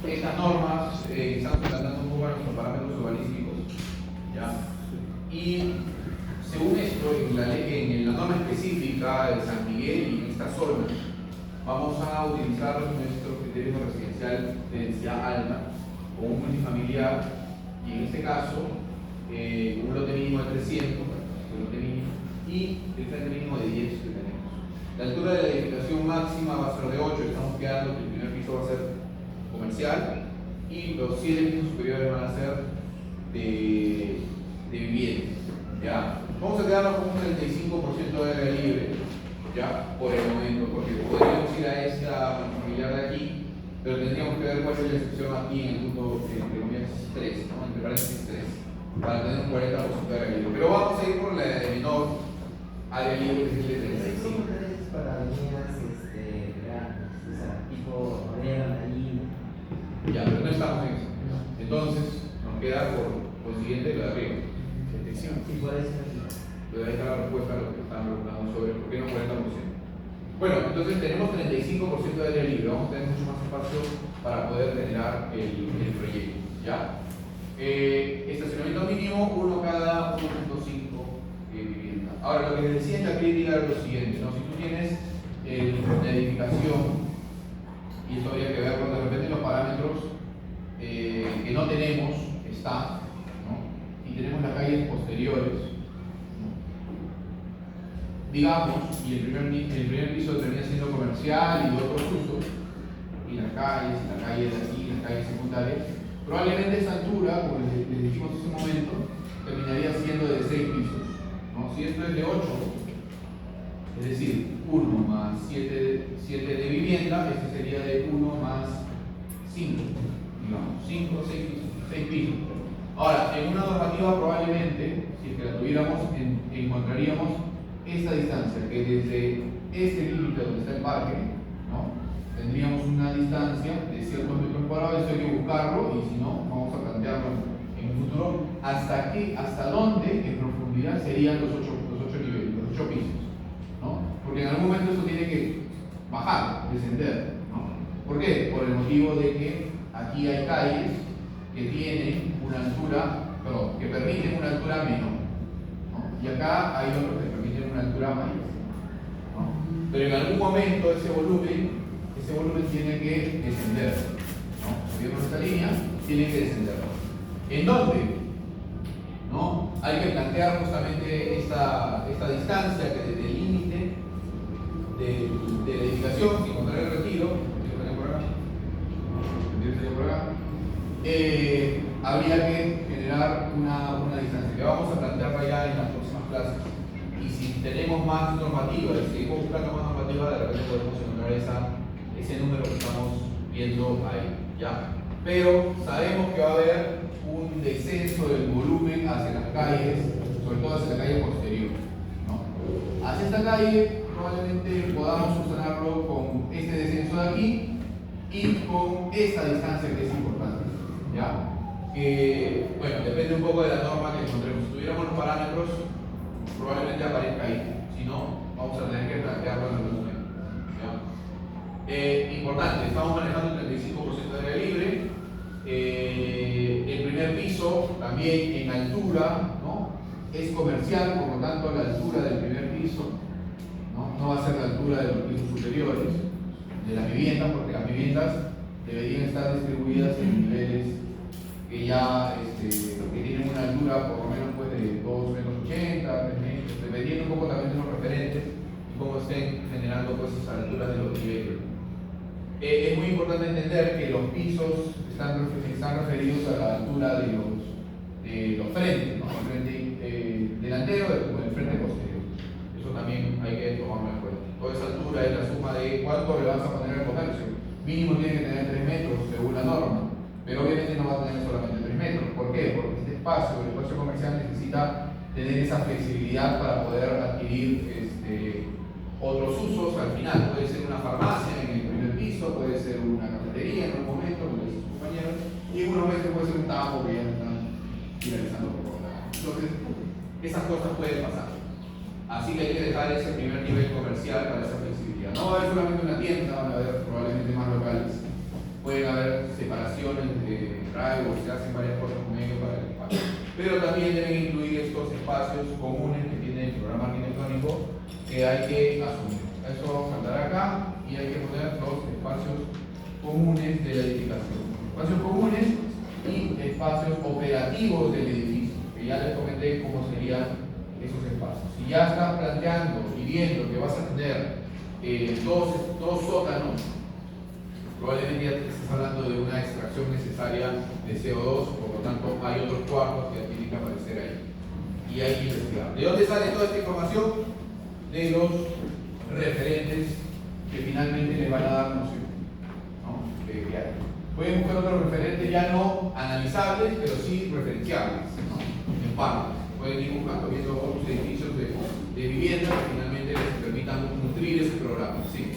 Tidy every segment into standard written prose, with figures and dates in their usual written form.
Estas normas están suplantando un poco a nuestros parámetros urbanísticos, ¿ya? Y según esto, en la norma específica de San Miguel y en esta zona, vamos a utilizar nuestro criterio residencial de densidad alta con un multifamiliar, y en este caso, un lote mínimo de 300, un lote mínimo, y el frente mínimo de 10 que tenemos. La altura de la edificación máxima va a ser de 8, estamos quedando que el primer piso va a ser comercial y los 7 pisos superiores van a ser de vivienda, ¿ya? Vamos a quedarnos con un 35% de área libre, ¿ya? Por el momento, porque podríamos ir a esta familiar de aquí, pero tendríamos que ver cuál es la excepción aquí en el punto, entre comillas, 3, ¿no? Entre paréntesis 3, para tener un 40% de área libre. Pero vamos a ir por la de menor área libre, que es el de 35. Para avenidas grandes, o sea, tipo Orega, ahí. Ya, pero no estamos en eso. Entonces, nos queda por siguiente lo de arriba. Sí, por eso. Pero ahí está la respuesta a lo que están preguntando sobre por qué no 40%. Bueno, entonces tenemos 35% de área libre, vamos a tener mucho más espacio para poder generar el proyecto, ¿ya? Estacionamiento mínimo, 1 cada 1.5 vivienda. Ahora, lo que decía en la crítica es lo siguiente, ¿no? Si tú tienes la edificación, y esto habría que ver con de repente los parámetros que no tenemos, está, ¿no? Y tenemos las calles posteriores, digamos, y el primer piso termina siendo comercial y de otros usos, y las calles, y la calle de aquí, las calles secundarias, probablemente esa altura, como les dijimos hace un momento, terminaría siendo de 6 pisos, ¿no? Si esto es de 8, es decir, 1 más 7 de vivienda, este sería de 1 más 5, digamos, 5, 6 pisos. Ahora, en una normativa probablemente, si es que la tuviéramos, encontraríamos esta distancia, que desde este límite donde está el parque, ¿no? Tendríamos una distancia de ciertos metros cuadrados, eso hay que buscarlo, y si no, vamos a plantearlo en un futuro, hasta dónde en profundidad serían los 8 niveles, los 8 pisos, ¿no? Porque en algún momento eso tiene que bajar, descender, ¿no? ¿Por qué? Por el motivo de que aquí hay calles que tienen una altura, perdón, que permiten una altura menor, ¿no? Y acá hay otros que permiten una altura mayor, ¿no? Pero en algún momento ese volumen tiene que descender, ¿no? Subiendo esta línea, tiene que descender. ¿En dónde? ¿No? Hay que plantear justamente esta distancia que desde el límite de la edificación, sin contar el retiro, habría que generar una distancia que vamos a plantearla ya en las próximas clases. Y si tenemos más normativa y seguimos buscando más normativa, de repente podemos encontrar ese número que estamos viendo ahí, ¿ya? Pero sabemos que va a haber un descenso del volumen hacia las calles, sobre todo hacia la calle posterior, ¿no? Hacia esta calle probablemente podamos solucionarlo con este descenso de aquí y con esta distancia que es importante, ¿ya? Que, bueno, depende un poco de la norma que encontremos. Si tuviéramos los parámetros, probablemente aparezca ahí. Si no, vamos a tener que plantearlo en el documento, ¿ya? Importante, estamos manejando el 35% de área libre. El primer piso también en altura, ¿no? Es comercial, por lo tanto la altura del primer piso no va a ser la altura de los pisos superiores de las viviendas, porque las viviendas deberían estar distribuidas en niveles que ya que tienen una altura por lo menos pues, de 2,80 metros, 3 metros, dependiendo un poco también de los referentes y cómo estén generando pues, esas alturas de los niveles. Es muy importante entender que los pisos están referidos a la altura de los frentes, ¿no? El frente delantero con el frente posterior. Eso también hay que tomarlo en cuenta. Toda esa altura es la suma de cuánto le vas a poner al comercio. Mínimo tiene que tener 3 metros según la norma, pero obviamente no va a tener solamente 3 metros. ¿Por qué? Porque este espacio, el espacio comercial, necesita tener esa flexibilidad para poder adquirir otros usos al final. Puede ser una farmacia en el primer piso, puede ser una cafetería en un momento, como dicen sus compañeros, y en unos meses puede ser un tambo que ya están finalizando por ahora. Entonces, esas cosas pueden pasar. Así que hay que dejar ese primer nivel comercial para esa flexibilidad. No va a haber solamente una tienda, van a haber probablemente más locales pueden haber separaciones de rayos, se hacen varias cosas con ellos para el espacio. Pero también deben incluir estos espacios comunes que tiene el programa arquitectónico que hay que asumir. Eso saldrá acá y hay que poner los espacios comunes de la edificación. Espacios comunes y espacios operativos del edificio, que ya les comenté cómo serían esos espacios. Si ya estás planteando y viendo que vas a tener dos sótanos, probablemente ya te estés hablando de una extracción necesaria de CO2, por lo tanto hay otros cuartos que tienen que aparecer ahí. Y hay que investigar. ¿De dónde sale toda esta información? De los referentes que finalmente les van a dar noción, ¿no? Que hay. Pueden buscar otros referentes ya no analizables, pero sí referenciables, ¿no? En parte. Pueden ir buscando, viendo otros edificios de vivienda que finalmente les permitan nutrir ese programa. Sí.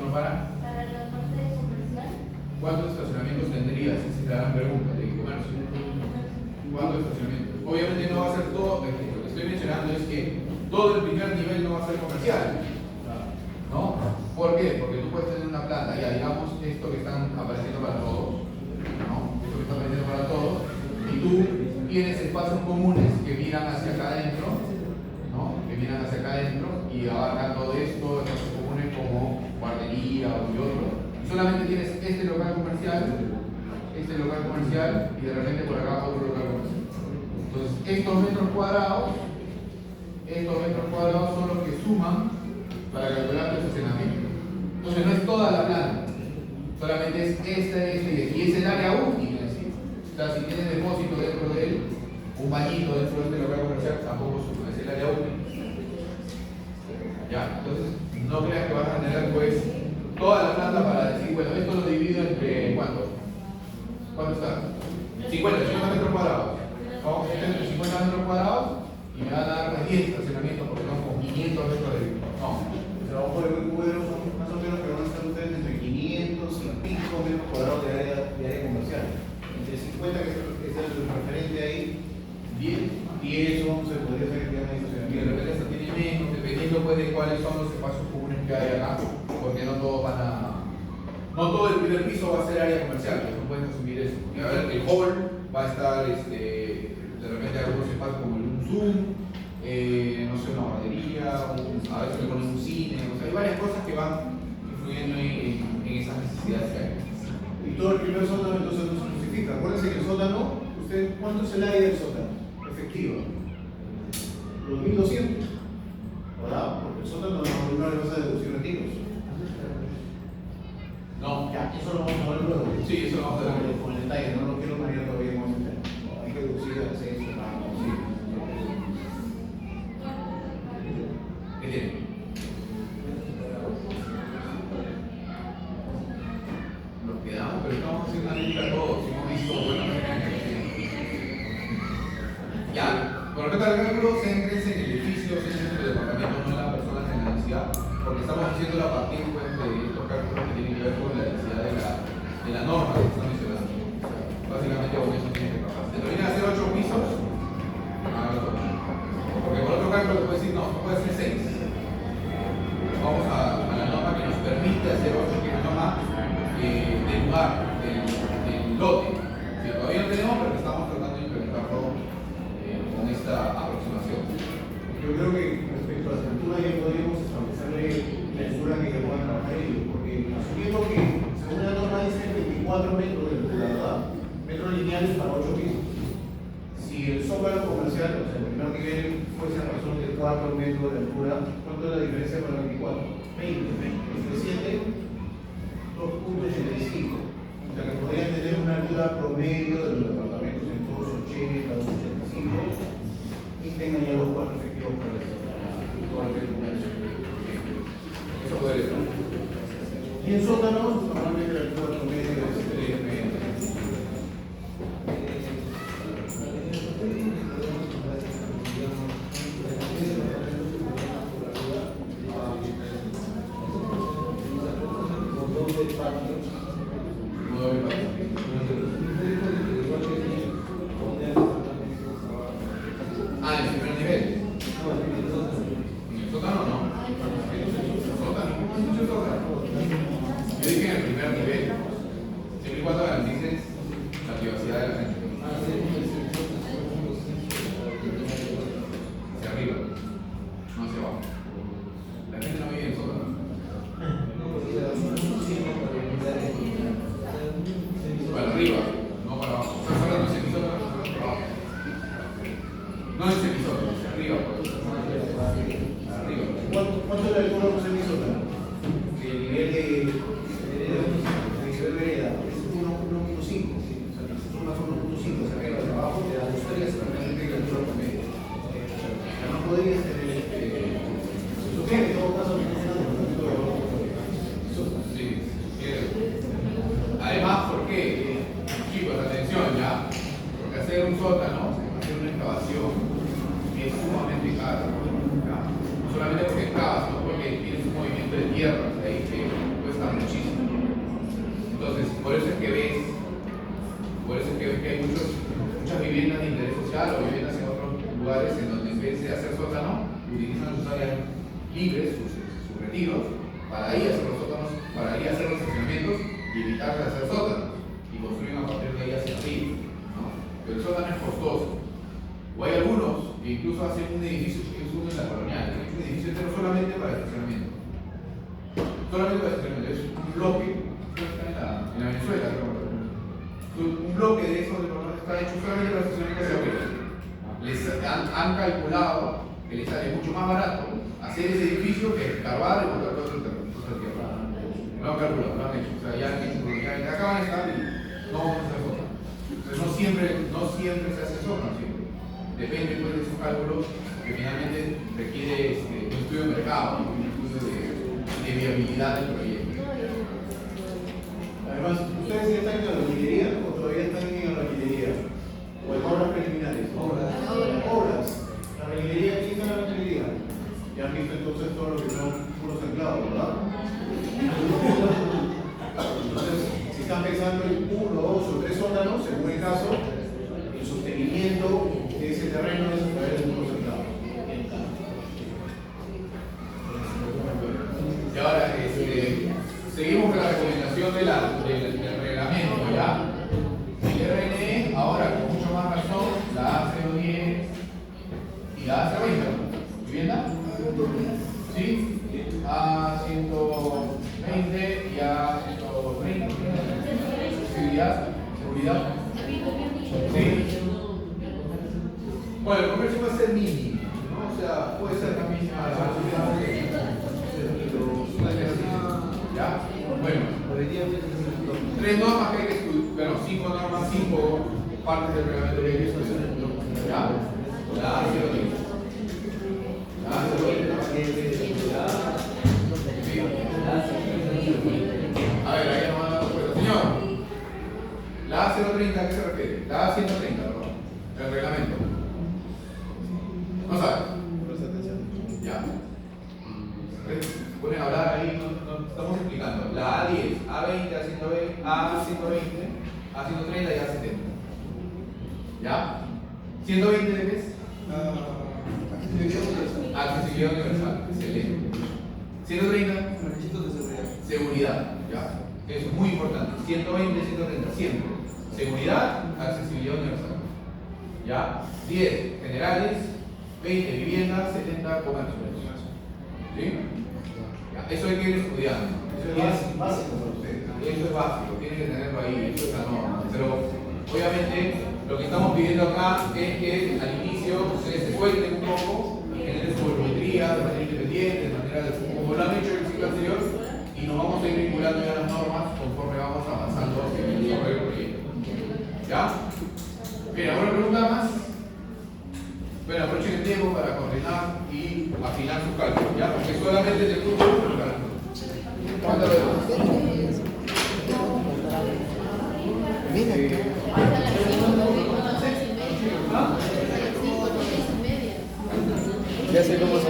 Para la parte comercial. ¿Cuántos estacionamientos tendrías? Esa es la gran pregunta de comercio. ¿Cuántos estacionamientos? Obviamente no va a ser todo, lo que estoy mencionando es que todo el primer nivel no va a ser comercial, ¿no? ¿Por qué? Porque tú puedes tener una planta, ya digamos esto que están apareciendo para todos, ¿no? Esto que está apareciendo para todos, y tú tienes espacios comunes que miran hacia acá adentro, ¿no? Que miran hacia acá adentro y abarcan todo esto, espacios comunes como guardería o y otro. Solamente tienes este local comercial y de repente por acá otro local comercial. Entonces, estos metros cuadrados son los que suman para calcular tu estacionamiento. Entonces no es toda la planta, solamente es este y es el área útil en sí. O sea, si tienes depósito dentro de él, un bañito dentro de este local comercial, tampoco suma, es el área útil. Ya, entonces no creas que vas a tener pues toda la planta para decir, bueno, esto lo divido entre ¿cuánto? ¿Cuánto está? 50 metros cuadrados. Vamos a hacer entre 50 metros cuadrados y me van a dar 10 estacionamientos porque son con 500 metros de vida. No. El trabajo de cubero son más o menos que van a estar ustedes entre 500 y pico metros cuadrados de área comercial. Entre 50, que es el referente ahí, 10, 11 podría ser que tengan Y de estacionamiento. repente hasta tiene menos, dependiendo pues de cuáles son los espacios comunes que hay acá, porque no todos van a... No todo el primer piso va a ser área comercial, pues no puedes asumir eso. Porque a ver, el hall va a estar, de repente algunos espacios como un Zoom, no sé, una guardería, a veces le ponen un cine, o sea, hay varias cosas que van influyendo en esas necesidades que hay. Y todo el primer sótano entonces no se justifica. Acuérdense que el sótano, ¿cuánto es el área del sótano? Efectiva. Los 1200. ¿Verdad? Porque el sótano no le vas a deducir retiros. No. Ya, eso lo vamos a ver luego. Sí, eso lo vamos a ver. Con el detalle, no lo quiero manejar todavía como ese tema. Hay que deducir el acceso, sí. ¿Qué tiene? Nos quedamos, pero estamos haciendo una lista todos. Hemos visto, bueno, ya, con respecto al cálculo, céntrense en el edificio, céntrense en el departamento, no en las personas en la densidad, porque estamos haciendo a partir pues, de estos cálculos que tienen que ver con la densidad de la norma que están mencionando. O sea, básicamente con eso tienen que trabajar. ¿Te termina de hacer 8 pisos? Porque por otro cálculo te puedes decir, no, puede ser 6. Vamos a la norma que nos permite hacer 8, que es la norma del lugar, del lote. Si todavía no tenemos, pero estamos tratando de implementarlo con esta aproximación. Yo creo que respecto a las alturas ya podríamos establecerle la altura que ya puedan trabajar ellos, porque asumiendo que según la norma dice 24 metros de altura, ¿verdad? Metros lineales para 8 pisos. Si el zócalo comercial, o sea, el primer nivel fuese a razón de 4 metros de altura, ¿cuánto es la diferencia para el 24? 20, entre 7, 2.85. O sea que podrían tener una altura promedio de los departamentos en todos 80, 285 y tengan ya los 4 efectivos para el comercio. Eso puede ser. Y en sótanos, normalmente la altura promedio es 3 metros. No en semisótano, hacia arriba, pues. Arriba. ¿Cuánto es la altura de un semisótano? El nivel de vereda es 1.5. O sea, las sumas son 1.5, hacia arriba, hacia abajo, te da 2 estrellas, realmente la altura promedio. No podrías tener se sugiere en todo caso que no sea Sí, además, ¿por qué? Chicos, atención ya, porque hacer un sótano, hacer una excavación, es sumamente caro. ¿Ya? No solamente porque excavas, sino porque tienes un movimiento de tierra, ahí que cuesta muchísimo. Entonces, por eso es que ves que hay muchas viviendas de interés social o viviendas en otros lugares en donde en vez de hacer sótano, utilizan sus áreas libres, sus retiros, para ir a hacer los sótanos, para ir a hacer los estacionamientos y evitar de hacer sótanos y construyen a partir de ahí hacia arriba, ¿no? Pero el sótano es costoso. O hay algunos que incluso hacen un edificio, que es uno en la colonial, un edificio entero solamente para estacionamiento. Solamente para estacionamiento, es un bloque, en la Venezuela, creo. Un bloque de esos de colonial está hecho solamente para estacionamiento de bloques. Les han calculado que les sale mucho más barato hacer ese edificio que escarbar y botar todo el tierra. Lo han calculado, lo han hecho. O sea, ya acaban de estar y no vamos a hacer sótano. Entonces no siempre se hace sótano, siempre. Depende pues, de esos cálculos que finalmente requiere un estudio de mercado, un estudio de viabilidad del proyecto. Además, ¿ustedes ya están en la albañilería o todavía están en albañilería? ¿O en obras preliminares? Obras. La albañilería, ¿quién está en la albañilería? Ya han visto entonces todo lo que son puros anclados, ¿verdad? Entonces, si están pensando en 1, 2 o 3 sótanos, según el caso, el sostenimiento de ese terreno es a través de puros anclados. Y ahora, seguimos con la recomendación del reglamento, ¿ya? El RNE, ahora con mucho más razón, la A010 y la A020, ¿vivienda? ¿Sí? A120 y A130. Seguridad. ¿Sí? Bueno, el comercio va a ser mínimo, ¿no? O sea, puede ser la misma la ¿ya? Bueno, 3 normas que hay que estudiar, bueno, 5 normas, 5 partes del reglamento que hay que estudiar, ¿ya? La A010. La A010. A ver, ahí nos van a dar respuesta. Señor, la A030, ¿a qué se refiere? La A130, perdón, el reglamento. No sabe. Ya. Pueden hablar ahí, no estamos explicando. La A10, A20, A120, A130 y A70. ¿Ya? ¿120 de qué es? Accesibilidad universal. Excelente. 130. Requisitos de seguridad. Seguridad. ¿Ya? Eso es muy importante. 120, 130, siempre. Seguridad, accesibilidad universal. ¿Ya? 10 generales, 20 viviendas, 70 comercios. ¿Sí? Ya, eso hay que ir estudiando. Eso es básico para ustedes. Eso es básico, tienen que tenerlo ahí, eso es la norma. Pero obviamente lo que estamos pidiendo acá es que al inicio ustedes se suelten un poco, generen su volumetría de manera independiente, de manera como lo han hecho en el ciclo anterior, y nos vamos a ir vinculando ya las normas conforme vamos avanzando en el desarrollo del proyecto. ¿Ya? Bien, ¿alguna pregunta más? Bueno, aprovechen el tiempo para coordinar y afinar sus cálculos, ¿ya? Porque solamente te escucho para... ¿Cuánto lo demás? Ya sé cómo se